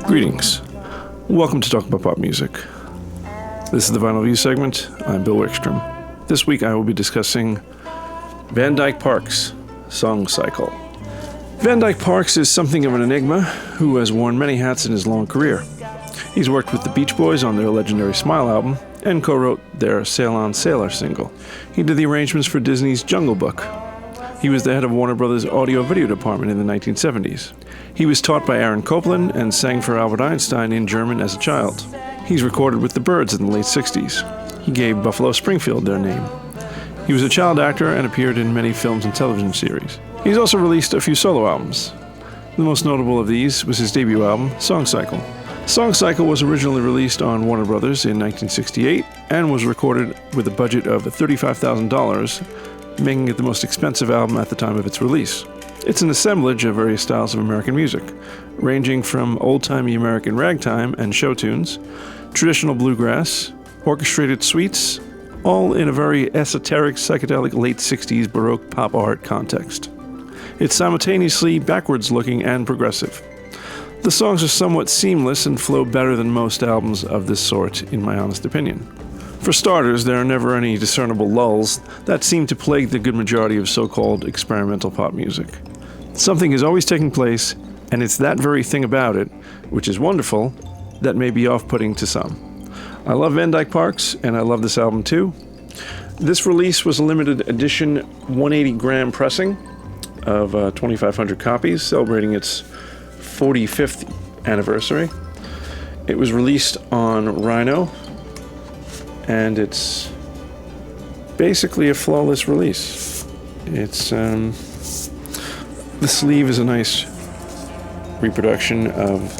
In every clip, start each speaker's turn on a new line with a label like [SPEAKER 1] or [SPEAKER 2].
[SPEAKER 1] Greetings. Welcome to Talk About Pop Music. This is the Vinyl View segment. I'm Bill Wikstrom. This week I will be discussing Dyke Parks Song Cycle. Dyke Parks is something of an enigma who has worn many hats in his long career. He's worked with the Beach Boys on their legendary Smile album and co-wrote their Sail On Sailor single. He did the arrangements for Disney's Jungle Book. He was the head of Warner Brothers' audio-video department in the 1970s. He was taught by Aaron Copland and sang for Albert Einstein in German as a child. He's recorded with the Byrds in the late 60s. He gave Buffalo Springfield their name. He was a child actor and appeared in many films and television series. He's also released a few solo albums. The most notable of these was his debut album, Song Cycle. Song Cycle was originally released on Warner Brothers in 1968 and was recorded with a budget of $35,000, making it the most expensive album at the time of its release. It's an assemblage of various styles of American music, ranging from old-timey American ragtime and show tunes, traditional bluegrass, orchestrated suites, all in a very esoteric, psychedelic late 60s Baroque pop art context. It's simultaneously backwards-looking and progressive. The songs are somewhat seamless and flow better than most albums of this sort, in my honest opinion. For starters, there are never any discernible lulls that seem to plague the good majority of so-called experimental pop music. Something is always taking place, and it's that very thing about it, which is wonderful, that may be off-putting to some. I love Dyke Parks, and I love this album too. This release was a limited edition 180-gram pressing of 2,500 copies, celebrating its 45th anniversary. It was released on Rhino, and it's basically a flawless release. It's the sleeve is a nice reproduction of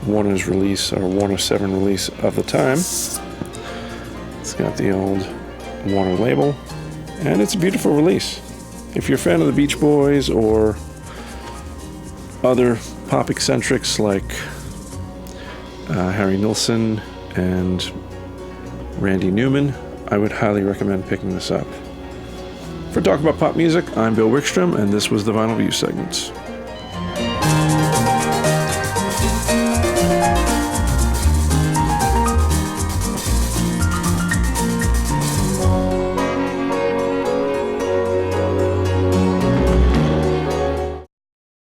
[SPEAKER 1] Warner's release, or Warner 7 release of the time. It's got the old Warner label, and it's a beautiful release. If you're a fan of the Beach Boys or other pop eccentrics like Harry Nilsson and Randy Newman, I would highly recommend picking this up. For Talk About Pop Music, I'm Bill Wikstrom, and this was the Vinyl View segment.